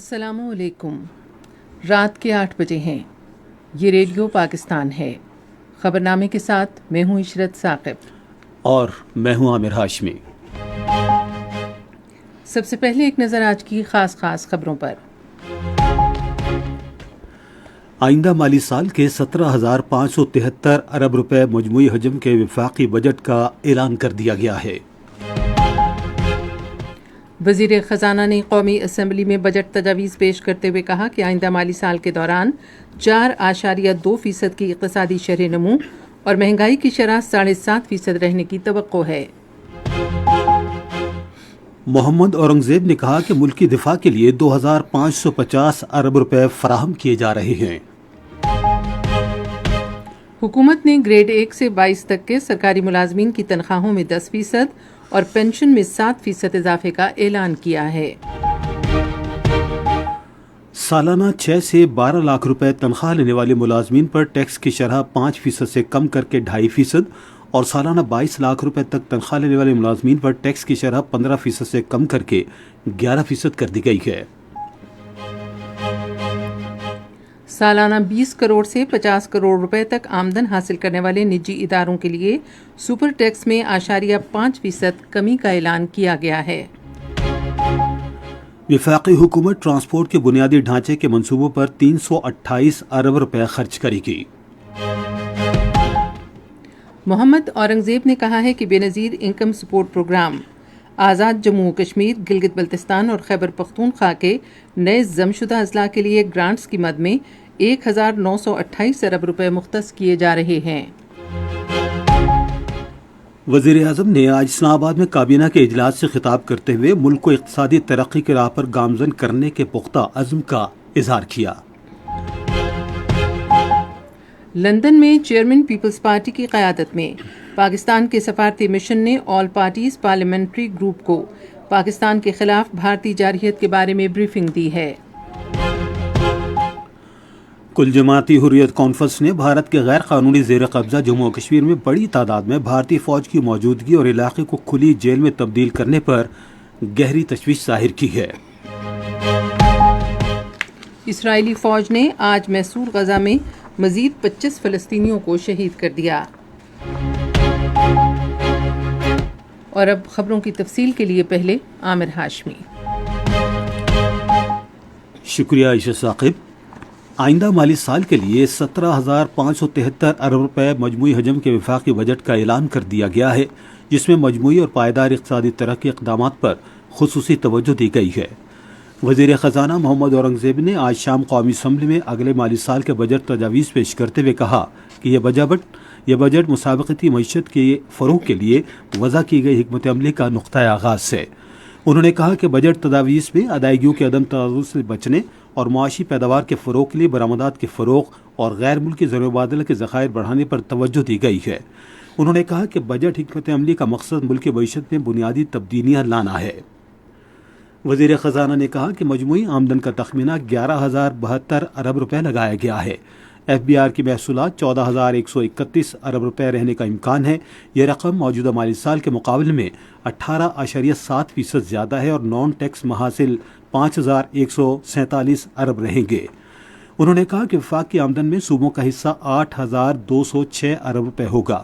السلام علیکم۔ رات کے 8 بجے ہیں۔ یہ ریڈیو پاکستان ہے۔ خبرنامے کے ساتھ میں ہوں عشرت ثاقب اور میں ہوں عامر ہاشمی۔ سب سے پہلے ایک نظر آج کی خاص خبروں پر۔ آئندہ مالی سال کے 17,573 ارب روپے مجموعی حجم کے وفاقی بجٹ کا اعلان کر دیا گیا ہے۔ وزیر خزانہ نے قومی اسمبلی میں بجٹ تجاویز پیش کرتے ہوئے کہا کہ آئندہ مالی سال کے دوران 4.2% کی اقتصادی شرح نمو اور مہنگائی کی شرح 7.5% رہنے کی توقع ہے۔ محمد اورنگزیب نے کہا کہ ملکی دفاع کے لیے 2,550 ارب روپے فراہم کیے جا رہے ہیں۔ حکومت نے گریڈ 1 سے 22 تک کے سرکاری ملازمین کی تنخواہوں میں 10% اور پینشن میں 7% اضافے کا اعلان کیا ہے۔ سالانہ 6 سے 12 لاکھ روپے تنخواہ لینے والے ملازمین پر ٹیکس کی شرح 5% سے کم کر کے 2.5% اور سالانہ 22 لاکھ روپے تک تنخواہ لینے والے ملازمین پر ٹیکس کی شرح 15% سے کم کر کے 11% کر دی گئی ہے۔ سالانہ 20 کروڑ سے 50 کروڑ روپے تک آمدن حاصل کرنے والے نجی اداروں کے لیے سپر ٹیکس میں 5% کمی کا اعلان کیا گیا ہے۔ وفاقی حکومت ٹرانسپورٹ کے بنیادی ڈھانچے کے منصوبوں پر 328 ارب روپے خرچ کرے گی۔ محمد اورنگزیب نے کہا ہے کہ بے نظیر انکم سپورٹ پروگرام آزاد جموں و کشمیر، گلگت بلتستان اور خیبر پختونخوا کے نئے ضم شدہ اضلاع کے لیے گرانٹس کی مد میں 1,928 ارب روپے مختص کیے جا رہے ہیں۔ وزیر اعظم نے آج اسلام آباد میں کابینہ کے اجلاس سے خطاب کرتے ہوئے ملک کو اقتصادی ترقی کی راہ پر گامزن کرنے کے پختہ عزم کا اظہار کیا۔ لندن میں چیئرمین پیپلز پارٹی کی قیادت میں پاکستان کے سفارتی مشن نے آل پارٹیز پارلیمنٹری گروپ کو پاکستان کے خلاف بھارتی جارحیت کے بارے میں بریفنگ دی ہے۔ کل جماعتی حریت کانفرنس نے بھارت کے غیر قانونی زیر قبضہ جموں و کشمیر میں بڑی تعداد میں بھارتی فوج کی موجودگی اور علاقے کو کھلی جیل میں تبدیل کرنے پر گہری تشویش ظاہر کی ہے۔ اسرائیلی فوج نے آج محصور غزہ میں مزید 25 فلسطینیوں کو شہید کر دیا۔ اور اب خبروں کی تفصیل کے لیے پہلے عامر ہاشمی۔ شکریہ عائشہ ثاقب۔ آئندہ مالی سال کے لیے 17,573 ارب روپے مجموعی حجم کے وفاقی بجٹ کا اعلان کر دیا گیا ہے، جس میں مجموعی اور پائیدار اقتصادی ترقی اقدامات پر خصوصی توجہ دی گئی ہے۔ وزیر خزانہ محمد اورنگزیب نے آج شام قومی اسمبلی میں اگلے مالی سال کے بجٹ تجاویز پیش کرتے ہوئے کہا کہ یہ بجٹ مسابقتی معیشت کے فروغ کے لیے وضع کی گئی حکمت عملی کا نقطۂ آغاز ہے۔ انہوں نے کہا کہ بجٹ تجاویز میں ادائیگیوں کے عدم توازن سے بچنے اور معاشی پیداوار کے فروغ کے لیے برآمدات کے فروغ اور غیر ملکی زر مبادلہ کے ذخائر بڑھانے پر توجہ دی گئی ہے۔ انہوں نے کہا کہ بجٹ حکمت عملی کا مقصد ملک کی معیشت میں بنیادی تبدیلیاں لانا ہے۔ وزیر خزانہ نے کہا کہ مجموعی آمدن کا تخمینہ 11,072 ارب روپے لگایا گیا ہے۔ ایف بی آر کی محصولات 14,131 ارب روپے رہنے کا امکان ہے۔ یہ رقم موجودہ مالی سال کے مقابلے میں 18.7% زیادہ ہے اور نان ٹیکس محاصل 5,147 ارب رہیں گے۔ انہوں نے کہا کہ وفاق کی آمدن میں صوبوں کا حصہ 8,206 ارب روپے ہوگا۔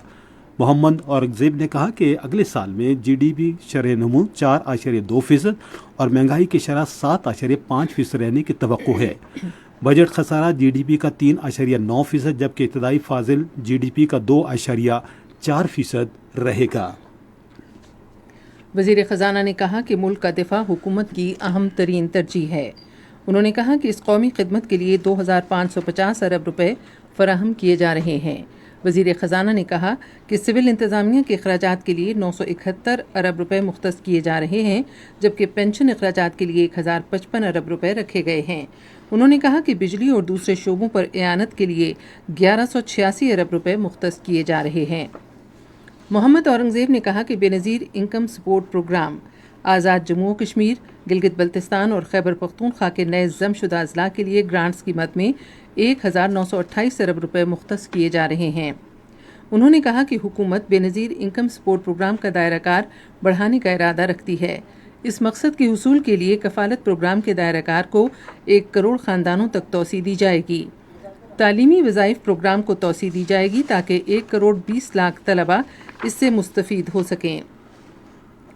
محمد اورنگزیب نے کہا کہ اگلے سال میں جی ڈی پی شرح نمو 4.2% اور مہنگائی کی شرح 7.5% رہنے کی توقع ہے۔ بجٹ خسارہ جی ڈی پی کا 3.9% جبکہ ابتدائی فاضل جی ڈی پی کا 2.4% رہے گا۔ وزیر خزانہ نے کہا کہ ملک کا دفاع حکومت کی اہم ترین ترجیح ہے۔ انہوں نے کہا کہ اس قومی خدمت کے لیے 2,550 ارب روپے فراہم کیے جا رہے ہیں۔ وزیر خزانہ نے کہا کہ سول انتظامیہ کے اخراجات کے لیے 971 ارب روپے مختص کیے جا رہے ہیں، جبکہ پینشن اخراجات کے لیے 1,055 ارب روپے رکھے گئے ہیں۔ انہوں نے کہا کہ بجلی اور دوسرے شعبوں پر اعانت کے لیے 1,186 ارب روپے مختص کیے جا رہے ہیں۔ محمد اورنگزیب نے کہا کہ بے نظیر انکم سپورٹ پروگرام آزاد جموں و کشمیر، گلگت بلتستان اور خیبر پختونخوا کے نئے ضم شدہ اضلاع کے لیے گرانٹس کی مد میں 1,928 ارب روپے مختص کیے جا رہے ہیں۔ انہوں نے کہا کہ حکومت بے نظیر انکم سپورٹ پروگرام کا دائرہ کار بڑھانے کا ارادہ رکھتی ہے۔ اس مقصد کے حصول کے لیے کفالت پروگرام کے دائرہ کار کو 1 کروڑ خاندانوں تک توسیع دی جائے گی۔ تعلیمی وظائف پروگرام کو توسیع دی جائے گی تاکہ 1 کروڑ 20 لاکھ طلبہ اس سے مستفید ہو سکیں۔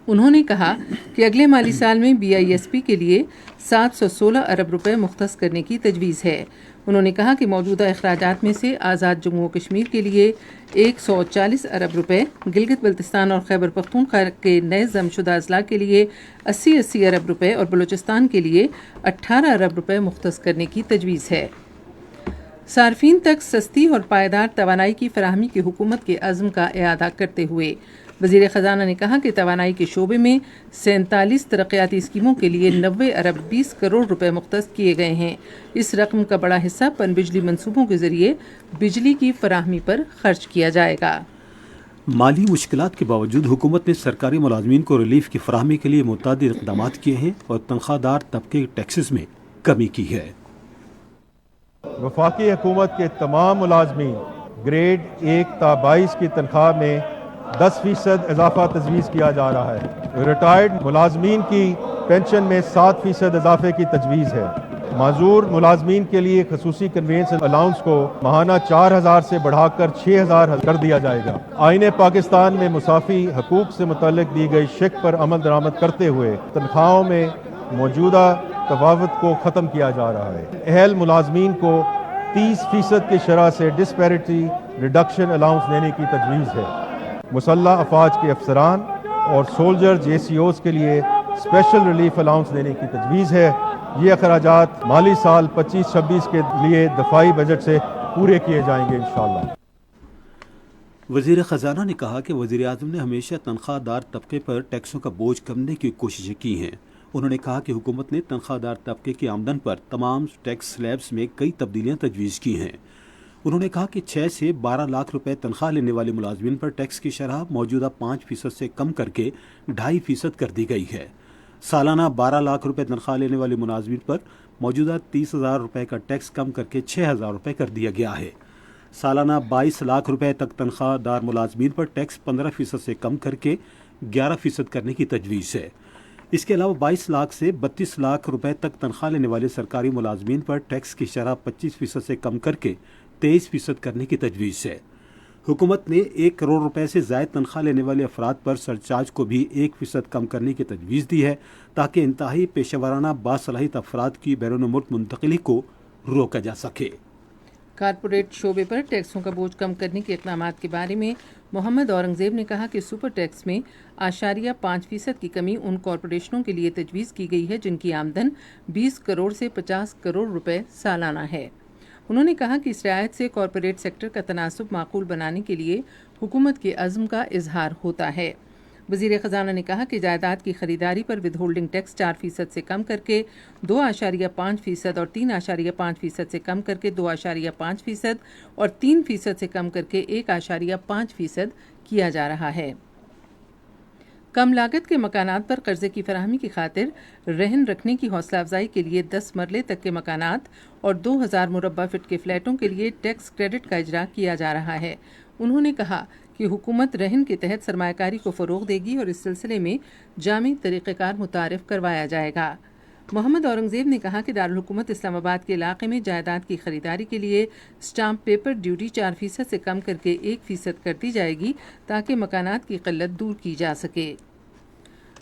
انہوں نے کہا کہ اگلے مالی سال میں BISP کے لیے 716 ارب روپے مختص کرنے کی تجویز ہے۔ انہوں نے کہا کہ موجودہ اخراجات میں سے آزاد جموں و کشمیر کے لیے 140 ارب روپے، گلگت بلتستان اور خیبر پختونخوا کے نئے ضم شدہ اضلاع کے لیے 80 ارب روپے اور بلوچستان کے لیے 18 ارب روپے مختص کرنے کی تجویز ہے۔ صارفین تک سستی اور پائیدار توانائی کی فراہمی کی حکومت کے عزم کا اعادہ کرتے ہوئے وزیر خزانہ نے کہا کہ توانائی کے شعبے میں 47 ترقیاتی اسکیموں کے لیے 90 ارب 20 کروڑ روپے مختص کیے گئے ہیں۔ اس رقم کا بڑا حصہ پن بجلی منصوبوں کے ذریعے بجلی کی فراہمی پر خرچ کیا جائے گا۔ مالی مشکلات کے باوجود حکومت نے سرکاری ملازمین کو ریلیف کی فراہمی کے لیے متعدد اقدامات کیے ہیں اور تنخواہ دار طبقے کے ٹیکسز میں کمی کی ہے۔ وفاقی حکومت کے تمام ملازمین گریڈ 1 تا 22 کی تنخواہ میں 10% اضافہ تجویز کیا جا رہا ہے۔ ریٹائرڈ ملازمین کی پینشن میں 7% اضافے کی تجویز ہے۔ معذور ملازمین کے لیے خصوصی کنوینس الاؤنس کو ماہانہ 4,000 سے بڑھا کر 6,000 کر دیا جائے گا۔ آئین پاکستان میں مساوی حقوق سے متعلق دی گئی شق پر عمل درآمد کرتے ہوئے تنخواہوں میں موجودہ تفاوت کو ختم کیا جا رہا ہے۔ اہل ملازمین کو 30% کی شرح سے ڈسپیرٹی ریڈکشن الاؤنس دینے کی تجویز ہے۔ مسلح افواج کے افسران اور سولجر JCOs کے لیے اسپیشل ریلیف الاؤنس دینے کی تجویز ہے۔ یہ اخراجات مالی سال 25-26 کے لیے دفاعی بجٹ سے پورے کیے جائیں گے انشاءاللہ۔ وزیر خزانہ نے کہا کہ وزیر اعظم نے ہمیشہ تنخواہ دار طبقے پر ٹیکسوں کا بوجھ کرنے کی کوششیں کی ہیں۔ انہوں نے کہا کہ حکومت نے تنخواہ دار طبقے کی آمدن پر تمام ٹیکس سلیبس میں کئی تبدیلیاں تجویز کی ہیں۔ انہوں نے کہا کہ 6 سے 12 لاکھ روپے تنخواہ لینے والے ملازمین پر ٹیکس کی شرح موجودہ 5% سے کم کر کے 2.5% کر دی گئی ہے۔ سالانہ 12 لاکھ روپے تنخواہ لینے والے ملازمین پر موجودہ 30,000 روپے کا ٹیکس کم کر کے 6,000 روپے کر دیا گیا ہے۔ سالانہ 22 لاکھ روپے تک تنخواہ دار ملازمین پر ٹیکس 15% سے کم کر کے 11% کرنے کی تجویز ہے۔ اس کے علاوہ 22 لاکھ سے 32 لاکھ روپے تک تنخواہ لینے والے سرکاری ملازمین پر ٹیکس کی شرح 25% سے کم کر کے 23% کرنے کی تجویز ہے۔ حکومت نے 1 کروڑ روپے سے زائد تنخواہ لینے والے افراد پر سرچارج کو بھی 1% کم کرنے کی تجویز دی ہے تاکہ انتہائی پیشہ ورانہ باصلاحیت افراد کی بیرون ملک منتقلی کو روکا جا سکے۔ کارپوریٹ شعبے پر ٹیکسوں کا بوجھ کم کرنے کے اقدامات کے بارے میں محمد اورنگزیب نے کہا کہ سپر ٹیکس میں 0.5% کی کمی ان کارپوریشنوں کے لیے تجویز کی گئی ہے جن کی آمدن 20 کروڑ سے 50 کروڑ روپے سالانہ ہے۔ انہوں نے کہا کہ اس رعایت سے کارپوریٹ سیکٹر کا تناسب معقول بنانے کے لیے حکومت کے عزم کا اظہار ہوتا ہے۔ وزیر خزانہ نے کہا کہ جائیداد کی خریداری پر ود ہولڈنگ ٹیکس 4% سے کم کر کے 2.5% اور 3.5% سے کم کر کے 2.5% اور 3% سے کم کر کے 1.5% کیا جا رہا ہے۔ کم لاگت کے مکانات پر قرضے کی فراہمی کی خاطر رہن رکھنے کی حوصلہ افزائی کے لیے 10 مرلے تک کے مکانات اور 2000 مربع فٹ کے فلیٹوں کے لیے ٹیکس کریڈٹ کا اجرا کیا جا رہا ہے۔ انہوں نے کہا کہ حکومت رہن کے تحت سرمایہ کاری کو فروغ دے گی اور اس سلسلے میں جامع طریقہ کار متعارف کروایا جائے گا۔ محمد اورنگزیب نے کہا کہ دارالحکومت اسلام آباد کے علاقے میں جائیداد کی خریداری کے لیے اسٹامپ پیپر ڈیوٹی 4% سے کم کر کے 1% کر دی جائے گی تاکہ مکانات کی قلت دور کی جا سکے۔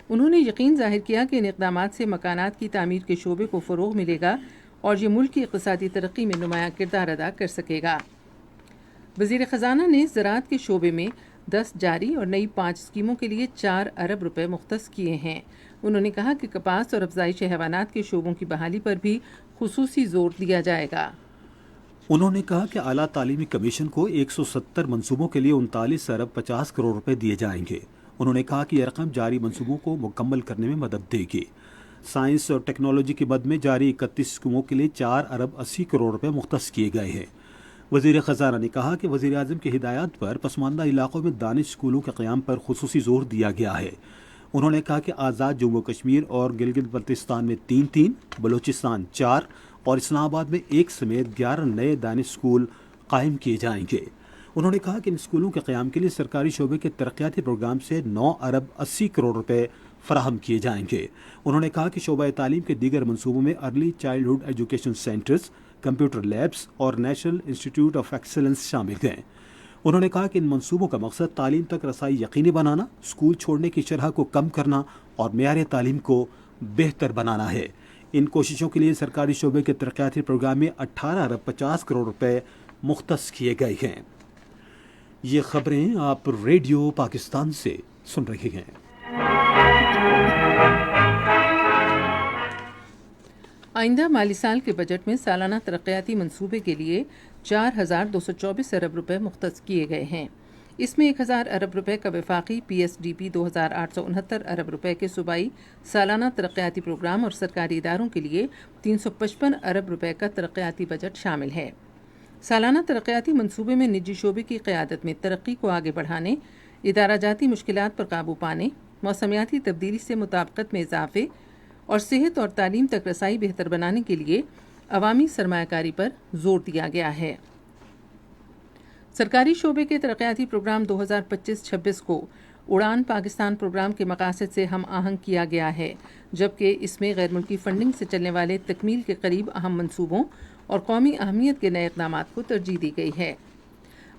انہوں نے یقین ظاہر کیا کہ ان اقدامات سے مکانات کی تعمیر کے شعبے کو فروغ ملے گا اور یہ ملک کی اقتصادی ترقی میں نمایاں کردار ادا کر سکے گا۔ وزیر خزانہ نے زراعت کے شعبے میں 10 جاری اور نئی 5 اسکیموں کے لیے 4 ارب روپے مختص کیے ہیں۔ انہوں نے کہا کہ کپاس اور افزائش حیوانات کے شعبوں کی بحالی پر بھی خصوصی زور دیا جائے گا۔ انہوں نے کہا کہ اعلیٰ تعلیمی کمیشن کو 170 منصوبوں کے لیے 39 ارب 50 کروڑ روپے دیے جائیں گے۔ انہوں نے کہا کہ یہ رقم جاری منصوبوں کو مکمل کرنے میں مدد دے گی۔ سائنس اور ٹیکنالوجی کے مد میں جاری 31 اسکیموں کے لیے 4 ارب 80 کروڑ روپے مختص کیے گئے ہیں۔ وزیر خزانہ نے کہا کہ وزیر اعظم کی ہدایات پر پسماندہ علاقوں میں دانش اسکولوں کے قیام پر خصوصی زور دیا گیا ہے۔ انہوں نے کہا کہ آزاد جموں و کشمیر اور گلگت بلتستان میں 3 بلوچستان 4 اور اسلام آباد میں 1 سمیت 11 نئے دانش اسکول قائم کیے جائیں گے۔ انہوں نے کہا کہ ان اسکولوں کے قیام کے لیے سرکاری شعبے کے ترقیاتی پروگرام سے 9 ارب 80 کروڑ روپے فراہم کیے جائیں گے۔ انہوں نے کہا کہ شعبہ تعلیم کے دیگر منصوبوں میں early childhood education centres, computer labs اور نیشنل انسٹیٹیوٹ آف ایکسلنس شامل ہیں۔ انہوں نے کہا کہ ان منصوبوں کا مقصد تعلیم تک رسائی یقینی بنانا، اسکول چھوڑنے کی شرح کو کم کرنا اور معیار تعلیم کو بہتر بنانا ہے۔ ان کوششوں کے لیے سرکاری شعبے کے ترقیاتی پروگرام میں 18 ارب 50 کروڑ روپے مختص کیے گئے ہیں۔ یہ خبریں آپ ریڈیو پاکستان سے سن رہے ہیں۔ آئندہ مالی سال کے بجٹ میں سالانہ ترقیاتی منصوبے کے لیے 4,224 ارب روپے مختص کیے گئے ہیں۔ اس میں 1,000 ارب روپے کا وفاقی PSDP 2,869 ارب روپے کے صوبائی سالانہ ترقیاتی پروگرام اور سرکاری اداروں کے لیے 355 ارب روپے کا ترقیاتی بجٹ شامل ہے۔ سالانہ ترقیاتی منصوبے میں نجی شعبے کی قیادت میں ترقی کو آگے بڑھانے، ادارہ جاتی مشکلات پر قابو پانے، موسمیاتی تبدیلی سے مطابقت میں اضافے اور صحت اور تعلیم تک رسائی بہتر بنانے کے لیے عوامی سرمایہ کاری پر زور دیا گیا ہے۔ سرکاری شعبے کے ترقیاتی پروگرام 2025-26 کو اڑان پاکستان پروگرام کے مقاصد سے ہم آہنگ کیا گیا ہے، جبکہ اس میں غیر ملکی فنڈنگ سے چلنے والے تکمیل کے قریب اہم منصوبوں اور قومی اہمیت کے نئے اقدامات کو ترجیح دی گئی ہے۔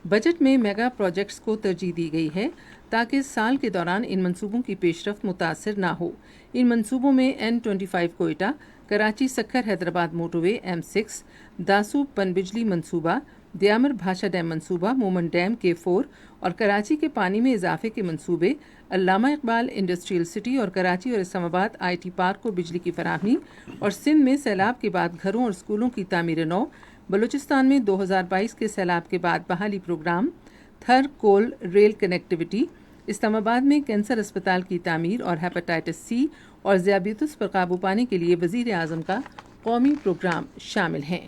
بجٹ میں میگا پروجیکٹس کو ترجیح دی گئی ہے تاکہ سال کے دوران ان منصوبوں کی پیش رفت متاثر نہ ہو۔ ان منصوبوں میں N25 کوئٹہ، کراچی سکھر حیدرآباد موٹر وے M6، داسو پن بجلی منصوبہ، دیامر بھاشا ڈیم منصوبہ، مومن ڈیم K4 اور کراچی کے پانی میں اضافے کے منصوبے، علامہ اقبال انڈسٹریل سٹی اور کراچی اور اسلام آباد IT پارک کو بجلی کی فراہمی اور سندھ میں سیلاب کے بعد گھروں اور اسکولوں کی تعمیر نو، بلوچستان میں 2022 کے سیلاب کے بعد بحالی پروگرام، تھر کول ریل کنیکٹیویٹی، اسلام آباد میں کینسر اسپتال کی تعمیر اور ہیپاٹائٹس C اور ذیابیطس پر قابو پانے کے لیے وزیر اعظم کا قومی پروگرام شامل ہیں۔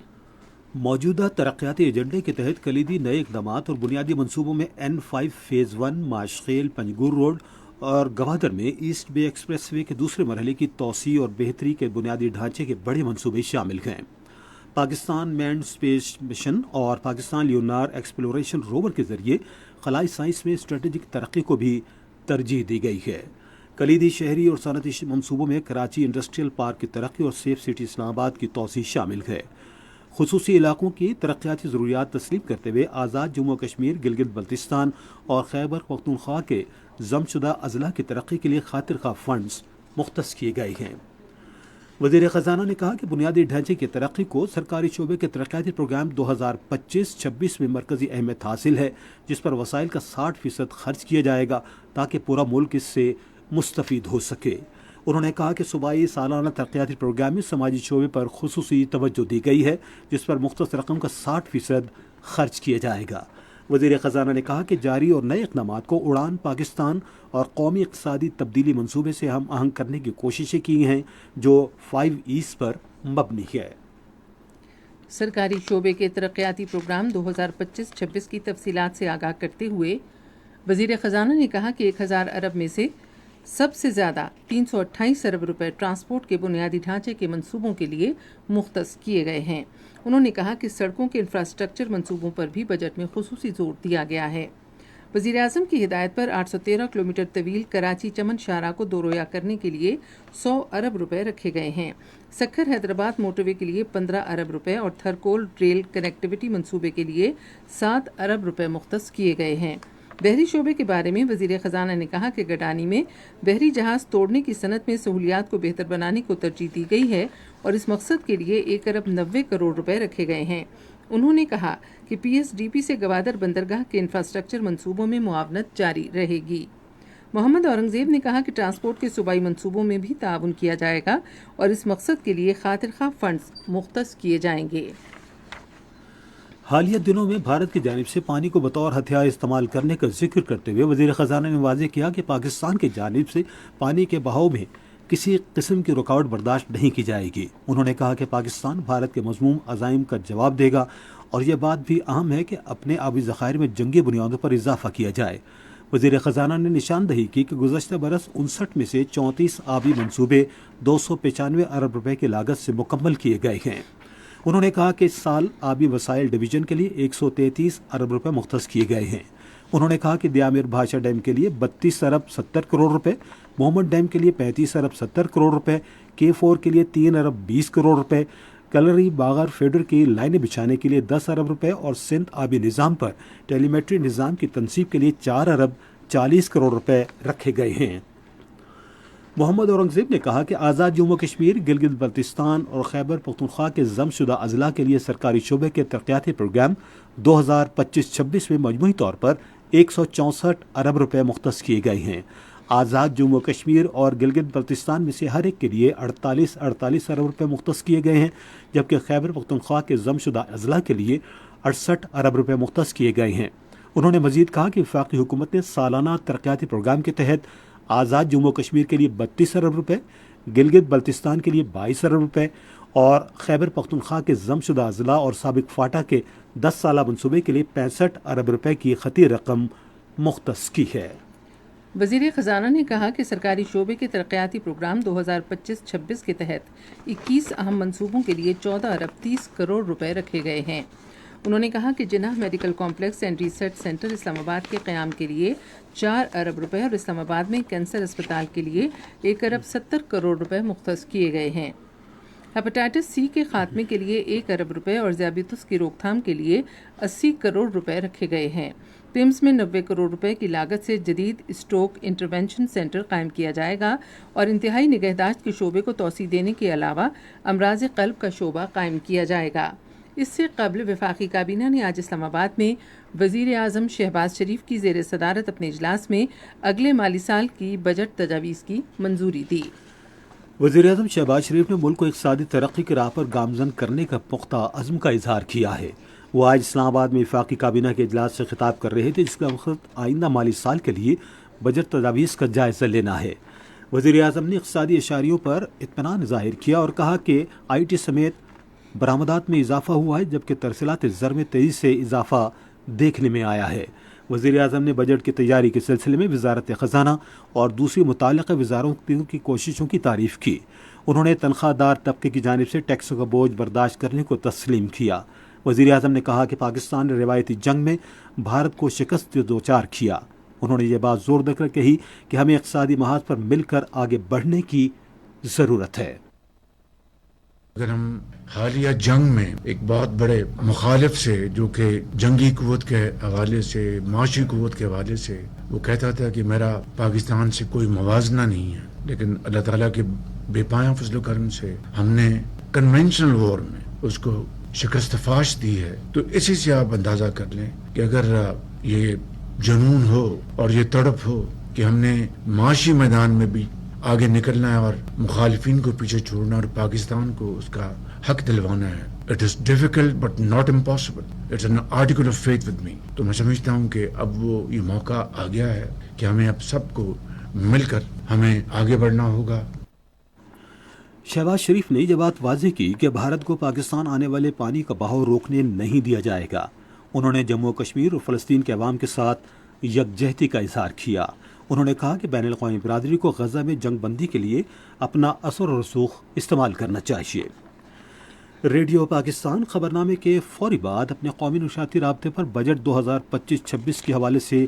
موجودہ ترقیاتی ایجنڈے کے تحت کلیدی نئے اقدامات اور بنیادی منصوبوں میں N5 فیز 1 ماشخیل پنجگور روڈ اور گوادر میں ایسٹ بے ایکسپریس وے کے دوسرے مرحلے کی توسیع اور بہتری کے بنیادی ڈھانچے کے بڑے منصوبے شامل ہیں۔ پاکستان مینڈ اسپیس مشن اور پاکستان لیونار ایکسپلوریشن روور کے ذریعے خلائی سائنس میں اسٹریٹجک ترقی کو بھی ترجیح دی گئی ہے۔ کلیدی شہری اور صنعتی منصوبوں میں کراچی انڈسٹریل پارک کی ترقی اور سیف سٹی اسلام آباد کی توسیع شامل ہے۔ خصوصی علاقوں کی ترقیاتی ضروریات تسلیم کرتے ہوئے آزاد جموں و کشمیر، گلگت بلتستان اور خیبر پختونخوا کے ضم شدہ اضلاع کی ترقی کے لیے خاطر خواہ فنڈز مختص کیے گئے ہیں۔ وزیر خزانہ نے کہا کہ بنیادی ڈھانچے کی ترقی کو سرکاری شعبے کے ترقیاتی پروگرام 2025-26 میں مرکزی اہمیت حاصل ہے، جس پر وسائل کا 60% خرچ کیا جائے گا تاکہ پورا ملک اس سے مستفید ہو سکے۔ انہوں نے کہا کہ صوبائی سالانہ ترقیاتی پروگرام میں سماجی شعبے پر خصوصی توجہ دی گئی ہے، جس پر مختص رقم کا 60% خرچ کیا جائے گا۔ وزیر خزانہ نے کہا کہ جاری اور نئے اقدامات کو اڑان پاکستان اور قومی اقتصادی تبدیلی منصوبے سے ہم آہنگ کرنے کی کوششیں کی ہیں، جو 5 E's پر مبنی ہے۔ سرکاری شعبے کے ترقیاتی پروگرام 2025-26 کی تفصیلات سے آگاہ کرتے ہوئے وزیر خزانہ نے کہا کہ 1,000 ارب میں سے سب سے زیادہ 328 ارب روپے ٹرانسپورٹ کے بنیادی ڈھانچے کے منصوبوں کے لیے مختص کیے گئے ہیں۔ انہوں نے کہا کہ سڑکوں کے انفراسٹرکچر منصوبوں پر بھی بجٹ میں خصوصی زور دیا گیا ہے۔ وزیر اعظم کی ہدایت پر 813 کلومیٹر طویل کراچی چمن شاہراہ کو دورویا کرنے کے لیے 100 ارب روپے رکھے گئے ہیں۔ سکھر حیدرآباد موٹر وے کے لیے 15 ارب روپے اور تھرکول ریل کنیکٹیویٹی منصوبے کے لیے 7 ارب روپے مختص کیے گئے ہیں۔ بحری شعبے کے بارے میں وزیر خزانہ نے کہا کہ گڈانی میں بحری جہاز توڑنے کی صنعت میں سہولیات کو بہتر بنانے کو ترجیح دی گئی ہے اور اس مقصد کے لیے 1 ارب 90 کروڑ روپے رکھے گئے ہیں۔ انہوں نے کہا کہ PSDP سے گوادر بندرگاہ کے انفراسٹرکچر منصوبوں میں معاونت جاری رہے گی۔ محمد اورنگزیب نے کہا کہ ٹرانسپورٹ کے صوبائی منصوبوں میں بھی تعاون کیا جائے گا اور اس مقصد کے لیے خاطر خواہ فنڈز مختص کیے جائیں گے۔ حالیہ دنوں میں بھارت کی جانب سے پانی کو بطور ہتھیار استعمال کرنے کا ذکر کرتے ہوئے وزیر خزانہ نے واضح کیا کہ پاکستان کی جانب سے پانی کے بہاؤ میں کسی قسم کی رکاوٹ برداشت نہیں کی جائے گی۔ انہوں نے کہا کہ پاکستان بھارت کے مذموم عزائم کا جواب دے گا اور یہ بات بھی اہم ہے کہ اپنے آبی ذخائر میں جنگی بنیادوں پر اضافہ کیا جائے۔ وزیر خزانہ نے نشاندہی کی کہ گزشتہ برس 59 میں سے 34 آبی منصوبے 295 ارب روپے کی لاگت سے مکمل کیے گئے ہیں۔ انہوں نے کہا کہ اس سال آبی وسائل ڈویژن کے لیے 133 ارب روپے مختص کیے گئے ہیں۔ انہوں نے کہا کہ دیامیر بھاشا ڈیم کے لیے 32 ارب 70 کروڑ روپے، محمد ڈیم کے لیے 35 ارب 70 کروڑ روپے، K4 کے لیے 3 ارب 20 کروڑ روپے، کلری باغر فیڈر کی لائنیں بچھانے کے لیے 10 ارب روپے اور سندھ آبی نظام پر ٹیلی میٹری نظام کی تنصیب کے لیے 4 ارب 40 کروڑ روپے رکھے گئے ہیں۔ محمد اورنگزیب نے کہا کہ آزاد جموں کشمیر، گلگت بلتستان اور خیبر پختونخوا کے ضم شدہ اضلاع کے لیے سرکاری شعبے کے ترقیاتی پروگرام 2025-26 میں مجموعی طور پر 164 ارب روپے مختص کیے گئے ہیں۔ آزاد جموں کشمیر اور گلگت بلتستان میں سے ہر ایک کے لیے 48 ارب روپے مختص کیے گئے ہیں، جبکہ خیبر پختونخوا کے ضم شدہ اضلاع کے لیے 68 ارب روپے مختص کیے گئے ہیں۔ انہوں نے مزید کہا کہ وفاقی حکومت نے سالانہ ترقیاتی پروگرام کے تحت آزاد جموں کشمیر کے لیے 32 ارب روپے، گلگت بلتستان کے لیے 22 ارب روپے اور خیبر پختونخوا کے ضم شدہ اضلاع اور سابق فاٹا کے 10 سالہ منصوبے کے لیے 65 ارب روپے کی خطی رقم مختص کی ہے۔ وزیر خزانہ نے کہا کہ سرکاری شعبے کے ترقیاتی پروگرام 2025-26 کے تحت 21 اہم منصوبوں کے لیے 14 ارب 30 کروڑ روپے رکھے گئے ہیں۔ انہوں نے کہا کہ Jinnah medical complex and research centre Islamabad کے قیام کے لیے 4 ارب روپے اور اسلام آباد میں کینسر اسپتال کے لیے 1 ارب 70 کروڑ روپے مختص کیے گئے ہیں۔ ہیپاٹائٹس سی کے خاتمے کے لیے 1 ارب روپے اور ذیابیطس کی روک تھام کے لیے 80 کروڑ روپے رکھے گئے ہیں۔ پمس میں 90 کروڑ روپے کی لاگت سے جدید اسٹروک انٹرونشن سینٹر قائم کیا جائے گا اور انتہائی نگہداشت کے شعبے کو توسیع دینے کے علاوہ امراض قلب کا شعبہ قائم کیا جائے گا۔ اس سے قبل وفاقی کابینہ نے آج اسلام آباد میں وزیر اعظم شہباز شریف کی زیر صدارت اپنے اجلاس میں اگلے مالی سال کی بجٹ تجاویز کی منظوری دی۔ وزیر اعظم شہباز شریف نے ملک کو اقتصادی ترقی کی راہ پر گامزن کرنے کا پختہ عزم کا اظہار کیا ہے۔ وہ آج اسلام آباد میں وفاقی کابینہ کے اجلاس سے خطاب کر رہے تھے، جس کا مقصد آئندہ مالی سال کے لیے بجٹ تجاویز کا جائزہ لینا ہے۔ وزیر اعظم نے اقتصادی اشاریوں پر اطمینان ظاہر کیا اور کہا کہ IT سمیت برآمدات میں اضافہ ہوا ہے، جبکہ ترسیلات زر میں تیزی سے اضافہ دیکھنے میں آیا ہے۔ وزیر اعظم نے بجٹ کی تیاری کے سلسلے میں وزارت خزانہ اور دوسری متعلقہ وزارتوں کی کوششوں کی تعریف کی۔ انہوں نے تنخواہ دار طبقے کی جانب سے ٹیکسوں کا بوجھ برداشت کرنے کو تسلیم کیا۔ وزیر اعظم نے کہا کہ پاکستان نے روایتی جنگ میں بھارت کو شکست دوچار کیا۔ انہوں نے یہ بات زور دے کر کہی کہ ہمیں اقتصادی محاذ پر مل کر آگے بڑھنے کی ضرورت ہے۔ اگر ہم حالیہ جنگ میں ایک بہت بڑے مخالف سے، جو کہ جنگی قوت کے حوالے سے، معاشی قوت کے حوالے سے وہ کہتا تھا کہ میرا پاکستان سے کوئی موازنہ نہیں ہے، لیکن اللہ تعالیٰ کے بے پایہ فضل و کرم سے ہم نے کنونشنل وار میں اس کو شکست فاش دی ہے۔ تو اسی سے آپ اندازہ کر لیں کہ اگر یہ جنون ہو اور یہ تڑپ ہو کہ ہم نے معاشی میدان میں بھی آگے نکلنا ہے اور مخالفین کو پیچھے چھوڑنا اور پاکستان کو اس کا حق دلوانا ہے، it is difficult but not impossible, it's an article of faith with me. تو میں سمجھتا ہوں کہ اب وہ یہ موقع آ گیا ہے کہ ہمیں اب سب کو مل کر ہمیں آگے بڑھنا ہوگا۔ شہباز شریف نے یہ بات واضح کی کہ بھارت کو پاکستان آنے والے پانی کا بہاؤ روکنے نہیں دیا جائے گا۔ انہوں نے جموں کشمیر اور فلسطین کے عوام کے ساتھ یکجہتی کا اظہار کیا۔ انہوں نے کہا کہ بین الاقوامی برادری کو غزہ میں جنگ بندی کے لیے اپنا اثر و رسوخ استعمال کرنا چاہیے۔ ریڈیو پاکستان خبرنامے کے فوری بعد اپنے قومی نشریاتی رابطے پر بجٹ 2025-26 کے حوالے سے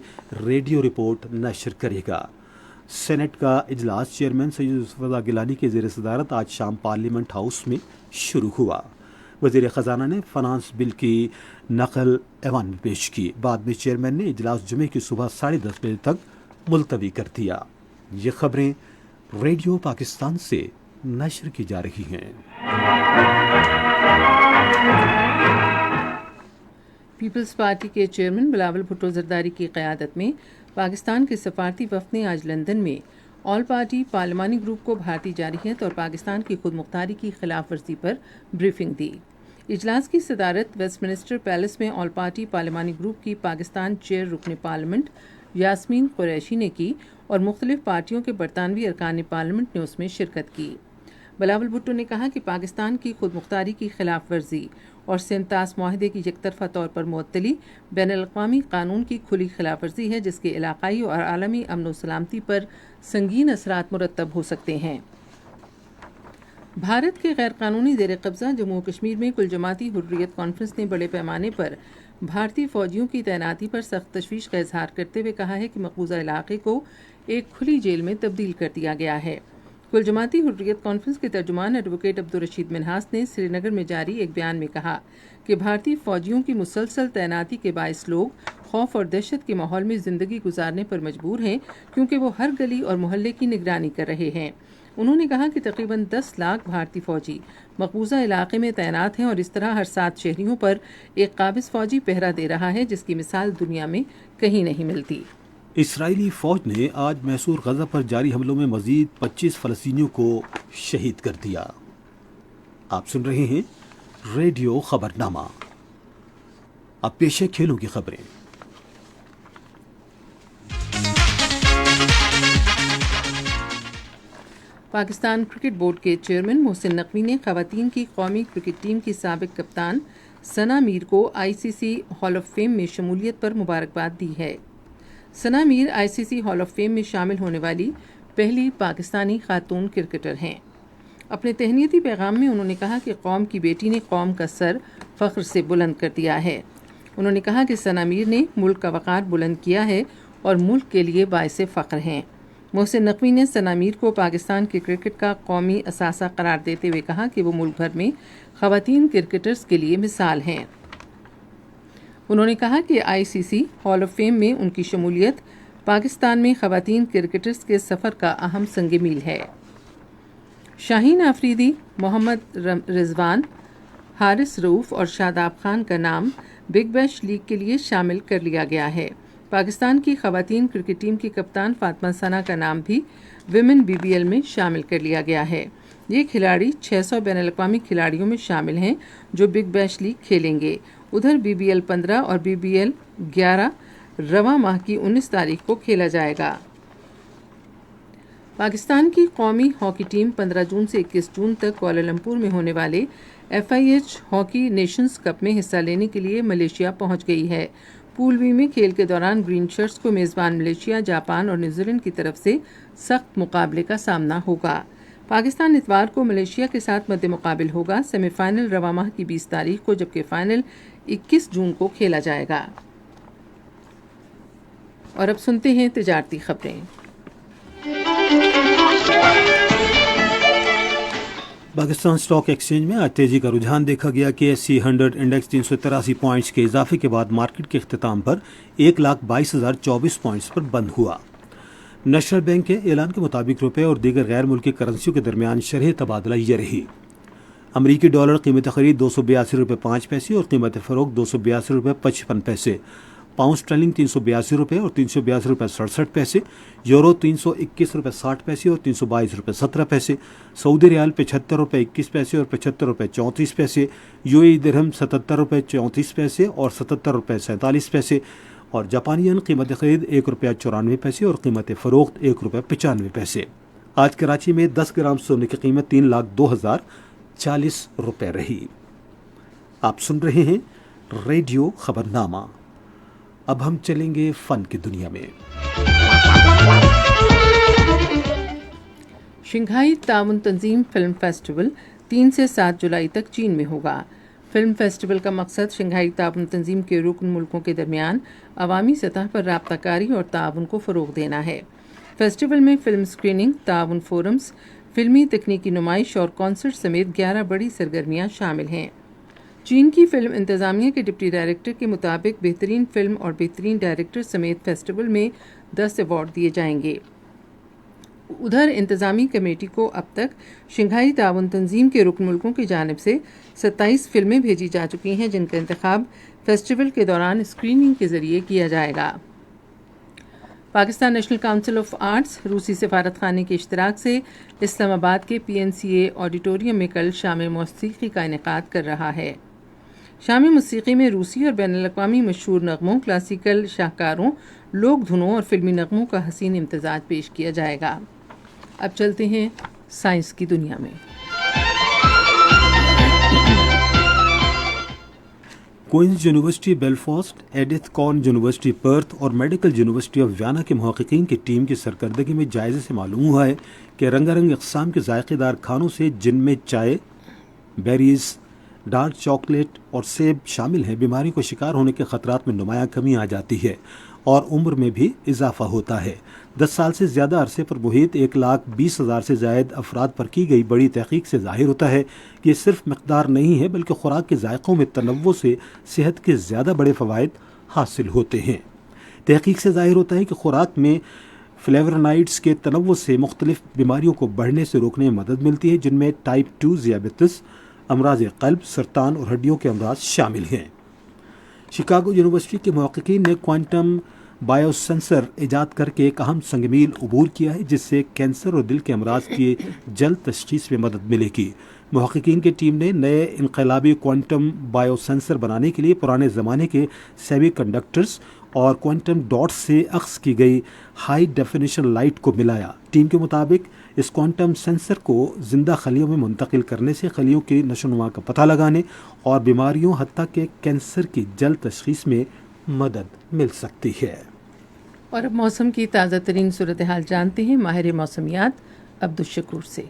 ریڈیو رپورٹ نشر کرے گا۔ سینٹ کا اجلاس چیئرمین سید یوسف رضا گیلانی کی زیر صدارت آج شام پارلیمنٹ ہاؤس میں شروع ہوا۔ وزیر خزانہ نے فنانس بل کی نقل ایوان میں پیش کی۔ بعد میں چیئرمین نے اجلاس جمعے کی صبح 10:30 بجے تک ملتوی کر دیا۔ یہ خبریں ریڈیو پاکستان سے نشر کی جا رہی ہیں۔ پیپلز پارٹی کے چیئرمین بلاول بھٹو زرداری کی قیادت میں پاکستان کے سفارتی وفد نے آج لندن میں آل پارٹی پارلیمانی گروپ کو بھارتی جارحیت اور پاکستان کی خود مختاری کی خلاف ورزی پر بریفنگ دی۔ اجلاس کی صدارت ویسٹ منسٹر پیلس میں آل پارٹی پارلیمانی گروپ کی پاکستان چیئر رکن پارلیمنٹ یاسمین قریشی نے کی اور مختلف پارٹیوں کے برطانوی ارکان پارلیمنٹ نے اس میں شرکت کی۔ بلاول بھٹو نے کہا کہ پاکستان کی خود مختاری کی خلاف ورزی اور سینتاس معاہدے کی یک طرفہ طور پر معطلی بین الاقوامی قانون کی کھلی خلاف ورزی ہے، جس کے علاقائی اور عالمی امن و سلامتی پر سنگین اثرات مرتب ہو سکتے ہیں۔ بھارت کے غیر قانونی زیر قبضہ جموں و کشمیر میں کل جماعتی حریت کانفرنس نے بڑے پیمانے پر بھارتی فوجیوں کی تعیناتی پر سخت تشویش کا اظہار کرتے ہوئے کہا ہے کہ مقبوضہ علاقے کو ایک کھلی جیل میں تبدیل کر دیا گیا ہے۔ کل جماعتی حریت کانفرنس کے ترجمان ایڈوکیٹ عبدالرشید منہاس نے سری نگر میں جاری ایک بیان میں کہا کہ بھارتی فوجیوں کی مسلسل تعیناتی کے باعث لوگ خوف اور دہشت کے ماحول میں زندگی گزارنے پر مجبور ہیں کیونکہ وہ ہر گلی اور محلے کی نگرانی کر رہے ہیں۔ انہوں نے کہا کہ تقریباً 10 لاکھ بھارتی فوجی مقبوضہ علاقے میں تعینات ہیں اور اس طرح ہر 7 شہریوں پر ایک قابض فوجی پہرا دے رہا ہے جس کی مثال دنیا میں کہیں نہیں ملتی۔ اسرائیلی فوج نے آج محصور غزہ پر جاری حملوں میں مزید 25 فلسطینیوں کو شہید کر دیا۔ آپ سن رہے ہیں ریڈیو خبرنامہ۔ اب پیش ہے کھیلوں کی خبریں۔ پاکستان کرکٹ بورڈ کے چیئرمین محسن نقوی نے خواتین کی قومی کرکٹ ٹیم کی سابق کپتان ثنا میر کو آئی سی سی ہال آف فیم میں شمولیت پر مبارکباد دی ہے۔ ثنا میر آئی سی سی ہال آف فیم میں شامل ہونے والی پہلی پاکستانی خاتون کرکٹر ہیں۔ اپنے تہنیتی پیغام میں انہوں نے کہا کہ قوم کی بیٹی نے قوم کا سر فخر سے بلند کر دیا ہے۔ انہوں نے کہا کہ ثنا میر نے ملک کا وقار بلند کیا ہے اور ملک کے لیے باعث فخر ہیں۔ محسن نقوی نے ثنا میر کو پاکستان کے کرکٹ کا قومی اثاثہ قرار دیتے ہوئے کہا کہ وہ ملک بھر میں خواتین کرکٹرز کے لیے مثال ہیں۔ انہوں نے کہا کہ آئی سی سی ہال آف فیم میں ان کی شمولیت پاکستان میں خواتین کرکٹرز کے سفر کا اہم سنگ میل ہے۔ شاہین آفریدی، محمد رضوان، حارث رؤوف اور شاداب خان کا نام بگ بیش لیگ کے لیے شامل کر لیا گیا ہے۔ پاکستان کی خواتین کرکٹ ٹیم کی کپتان فاطمہ ثنا کا نام بھی ویمن بی بی ایل میں شامل کر لیا گیا ہے۔ یہ کھلاڑی 600 بین الاقوامی کھلاڑیوں میں شامل ہیں جو بگ بیش لیگ کھیلیں گے۔ ادھر بی بی ایل 15 اور بی بی ایل 11 رواں ماہ کی 19 تاریخ کو کھیلا جائے گا۔ پاکستان کی قومی ہاکی ٹیم 15 جون سے 21 جون تک کوالالمپور میں ہونے والے FIH ہاکی نیشنز کپ میں حصہ لینے کے لیے ملیشیا پہنچ گئی ہے۔ پول بی میں کھیل کے دوران گرین شرٹس کو میزبان ملیشیا، جاپان اور نیوزی لینڈ کی طرف سے سخت مقابلے کا سامنا ہوگا۔ پاکستان اتوار کو ملیشیا کے ساتھ مد مقابل ہوگا۔ سیمی فائنل رواں ماہ کی 20 تاریخ کو جبکہ فائنل 21 جون کو کھیلا جائے گا۔ اور اب سنتے ہیں تجارتی خبریں۔ پاکستان سٹاک ایکسچینج میں آج تیزی کا رجحان دیکھا گیا کہ SC 100 انڈیکس 383 پوائنٹس کے اضافے کے بعد مارکیٹ کے اختتام پر 1,22,024 پوائنٹس پر بند ہوا۔ نیشنل بینک کے اعلان کے مطابق روپے اور دیگر غیر ملکی کرنسیوں کے درمیان شرح تبادلہ یہ رہی۔ امریکی ڈالر قیمت خرید $282.05 اور قیمت فروخت $282.55، پاؤنڈ اسٹرلنگ $382 اور $382.67، یورو $321.60 اور $322.17، سعودی ریال $75.21 اور $75.34، UAE درہم $77.34 اور $77.47، اور جاپانی ین قیمت خرید $1.94 اور قیمت فروخت $1.95۔ آج کراچی میں 10 گرام سونے کی قیمت $3,02,040 رہی۔ آپ سن رہے ہیں ریڈیو خبرنامہ۔ اب ہم چلیں گے فن کی دنیا میں۔ شنگھائی تعاون تنظیم فلم فیسٹیول 3 سے 7 جولائی تک چین میں ہوگا۔ فلم فیسٹیول کا مقصد شنگھائی تعاون تنظیم کے رکن ملکوں کے درمیان عوامی سطح پر رابطہ کاری اور تعاون کو فروغ دینا ہے۔ فیسٹیول میں فلم اسکریننگ، تعاون فورمز، فلمی تکنیکی نمائش اور کانسرٹ سمیت 11 بڑی سرگرمیاں شامل ہیں۔ چین کی فلم انتظامیہ کے ڈپٹی ڈائریکٹر کے مطابق بہترین فلم اور بہترین ڈائریکٹر سمیت فیسٹیول میں 10 ایوارڈ دیے جائیں گے۔ ادھر انتظامی کمیٹی کو اب تک شنگھائی تعاون تنظیم کے رکن ملکوں کی جانب سے 27 فلمیں بھیجی جا چکی ہیں جن کا انتخاب فیسٹیول کے دوران اسکریننگ کے ذریعے کیا جائے گا۔ Pakistan national council of arts روسی سفارت خانے کے اشتراک سے اسلام آباد کے PNCA آڈیٹوریم میں کل شام موسیقی کا انعقاد کر رہا ہے۔ شام موسیقی میں روسی اور بین الاقوامی مشہور نغموں، کلاسیکل شاہکاروں، لوک دھنوں اور فلمی نغموں کا حسین امتزاج پیش کیا جائے گا۔ اب چلتے ہیں سائنس کی دنیا میں۔ کوئنز یونیورسٹی بیلفاسٹ، ایڈتھ کارن یونیورسٹی پرتھ اور میڈیکل یونیورسٹی آف ویانا کے محققین کی ٹیم کی سرکردگی میں جائزے سے معلوم ہوا ہے کہ رنگا رنگ اقسام کے ذائقے دار کھانوں سے، جن میں چائے، بیریز، ڈارک چاکلیٹ اور سیب شامل ہیں، بیماری کو شکار ہونے کے خطرات میں نمایاں کمی آ جاتی ہے اور عمر میں بھی اضافہ ہوتا ہے۔ 10 سال سے زیادہ عرصے پر محیط 1,20,000 سے زائد افراد پر کی گئی بڑی تحقیق سے ظاہر ہوتا ہے کہ یہ صرف مقدار نہیں ہے، بلکہ خوراک کے ذائقوں میں تنوع سے صحت کے زیادہ بڑے فوائد حاصل ہوتے ہیں۔ تحقیق سے ظاہر ہوتا ہے کہ خوراک میں فلیورنائڈز کے تنوع سے مختلف بیماریوں کو بڑھنے سے روکنے میں مدد ملتی ہے، جن میں ٹائپ 2 ذیابیطس، امراض قلب، سرطان اور ہڈیوں کے امراض شامل ہیں۔ شکاگو یونیورسٹی کے محققین نے کوانٹم بائیو سینسر ایجاد کر کے ایک اہم سنگ میل عبور کیا ہے، جس سے کینسر اور دل کے امراض کی جلد تشخیص میں مدد ملے گی۔ محققین کی ٹیم نے نئے انقلابی کوانٹم بائیو سینسر بنانے کے لیے پرانے زمانے کے سیمی کنڈکٹرز اور کوانٹم ڈاٹس سے اخذ کی گئی ہائی ڈیفینیشن لائٹ کو ملایا۔ ٹیم کے مطابق اس کوانٹم سینسر کو زندہ خلیوں میں منتقل کرنے سے خلیوں کی نشو و نما کا پتہ لگانے اور بیماریوں حتیٰ کہ کینسر کی جلد تشخیص میں مدد مل سکتی ہے۔ اور اب موسم کی تازہ ترین صورتحال جانتے ہیں ماہر موسمیات عبدالشکور سے۔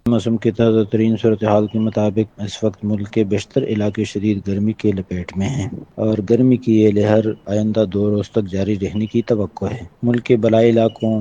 موسم کی تازہ ترین صورتحال کے مطابق اس وقت ملک کے بیشتر علاقے شدید گرمی کے لپیٹ میں ہیں اور گرمی کی یہ لہر آئندہ 2 روز تک جاری رہنے کی توقع ہے۔ ملک کے بلائی علاقوں،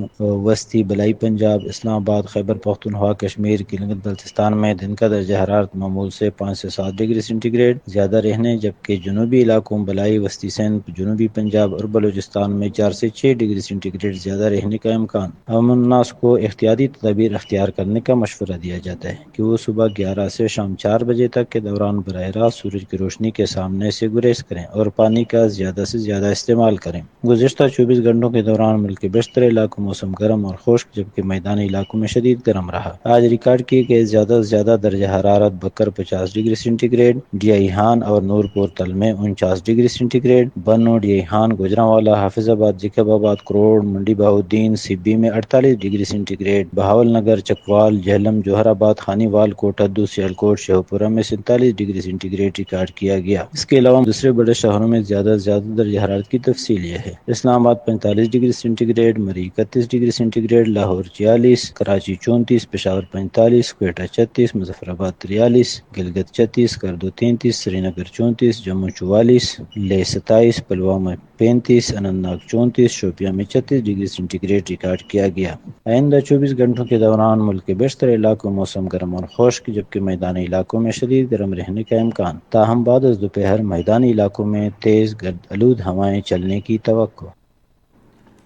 وسطی بلائی پنجاب، اسلام آباد، خیبر پختونخوا، کشمیر، گلگت بلتستان میں دن کا درجہ حرارت معمول سے 5 سے 7 ڈگری سینٹی گریڈ زیادہ رہنے، جبکہ جنوبی علاقوں، بلائی وسطی سندھ، جنوبی پنجاب اور بلوچستان میں 4 سے 6 ڈگری سینٹی گریڈ زیادہ رہنے کا امکان۔ عوام الناس کو احتیاطی تدابیر اختیار کرنے کا مشورہ دیا جاتا ہے کہ وہ صبح 11 سے شام 4 بجے تک کے دوران براہ راست سورج کی روشنی کے سامنے سے گریز کریں اور پانی کا زیادہ سے زیادہ استعمال کریں۔ گزشتہ 24 گھنٹوں کے دوران ملک کے بیشتر علاقوں موسم گرم اور خشک، جبکہ میدانی علاقوں میں شدید گرم رہا۔ آج ریکارڈ کیے گئے زیادہ سے زیادہ درجہ حرارت بکر 50 ڈگری سینٹی گریڈ، ڈیائی اور نورپور تل میں 49 ڈگری سینٹی گریڈ، بنو، ڈیائی، گوجرانوالا، حافظ آباد، جیکب آباد، کروڑ، منڈی بہاؤالدین، سبی میں 48 degree centigrade, Bahawalnagar, Chakwal, Jhelum, Jauharabad, خانی وال، کوٹادو، سیالکوٹ، شیوپورہ میں 47 ڈگری سینٹی گریڈ ریکارڈ کیا گیا۔ اس کے علاوہ دوسرے بڑے شہروں میں زیادہ سے زیادہ درجہ حرارت کی تفصیل یہ ہے: Islamabad 45 degree centigrade, Murree 31 degree centigrade, Lahore 46، Karachi 34، Peshawar 45، Quetta 36، Muzaffarabad 43، Gilgit 36، کردو 33، سری نگر 34، جموں 44، لے 27، پلوامہ 35، اننت ناگ 34، شوپیاں میں 36 ڈگری سینٹی گریڈ ریکارڈ کیا گیا۔ آئندہ 24 گھنٹوں کے دوران ملک کے بیشتر علاقوں موسم گرم اور خشک، جبکہ میدانی علاقوں میں شدید گرم رہنے کا امکان، تاہم بعد از دوپہر میدانی علاقوں میں تیز گرد آلود ہوائیں چلنے کی توقع۔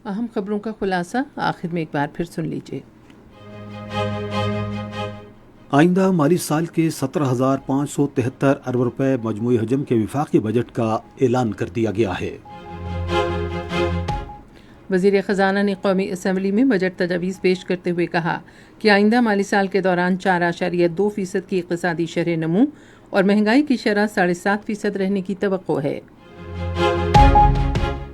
اہم خبروں کا خلاصہ آخر میں ایک بار پھر سن لیجیے۔ آئندہ مالی سال کے 17,573 ارب روپے مجموعی حجم کے وفاقی بجٹ کا اعلان کر دیا گیا ہے۔ وزیر خزانہ نے قومی اسمبلی میں بجٹ تجاویز پیش کرتے ہوئے کہا کہ آئندہ مالی سال کے دوران 4.2% کی اقتصادی شرح نمو اور مہنگائی کی شرح 7.5% رہنے کی توقع ہے۔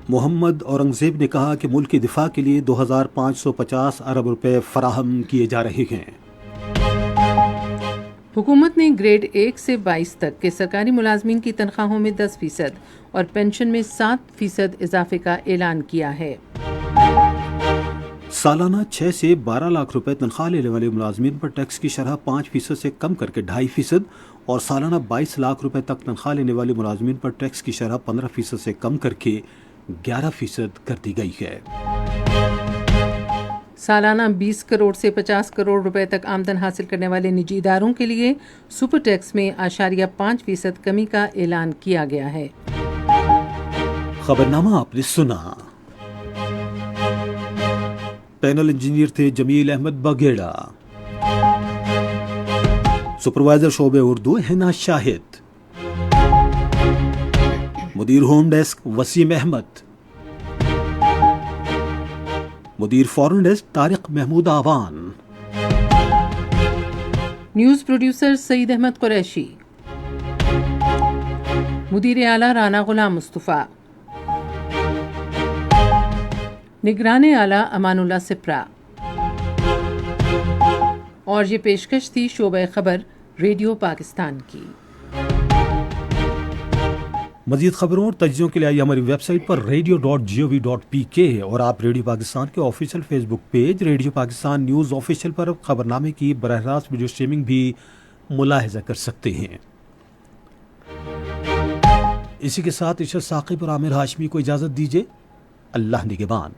محمد اورنگزیب نے کہا کہ ملک کی دفاع کے لیے 2,550 ارب روپے فراہم کیے جا رہے ہیں۔ حکومت نے گریڈ 1 سے 22 تک کے سرکاری ملازمین کی تنخواہوں میں 10% اور پینشن میں 7% اضافے کا اعلان کیا ہے۔ سالانہ 6 سے 12 لاکھ روپے تنخواہ لینے والے ملازمین پر ٹیکس کی شرح 5% سے کم کر کے 2.5% اور سالانہ 22 لاکھ روپے تک تنخواہ لینے والے ملازمین پر ٹیکس کی شرح 15% سے کم کر کے 11% کر دی گئی ہے۔ سالانہ 20 کروڑ سے 50 کروڑ روپے تک آمدن حاصل کرنے والے نجی اداروں کے لیے سپر ٹیکس میں 0.5% کمی کا اعلان کیا گیا ہے۔ خبرنامہ آپ نے سنا۔ پینل انجینئر تھے جمیل احمد بگیڑا، سپروائزر شعبہ اردو حنا شاہد، مدیر ہوم ڈیسک وسیم احمد، مدیر فورن ڈیسک طارق محمود آوان، نیوز پروڈیوسر سعید احمد قریشی، مدیر اعلیٰ رانا غلام مصطفیٰ، نگران اعلیٰ امان اللہ سپرا، اور یہ پیشکش تھی شعبہ خبر ریڈیو پاکستان کی۔ مزید خبروں اور تجزیوں کے لیے آئیے ہماری ویب سائٹ پر radio.gov.pk اور آپ ریڈیو پاکستان کے official Facebook page radio Pakistan news official پر خبرنامے کی براہ راست ویڈیو اسٹریمنگ بھی ملاحظہ کر سکتے ہیں۔ اسی کے ساتھ عشرت ثاقب اور عامر ہاشمی کو اجازت دیجیے۔ اللہ نگہبان۔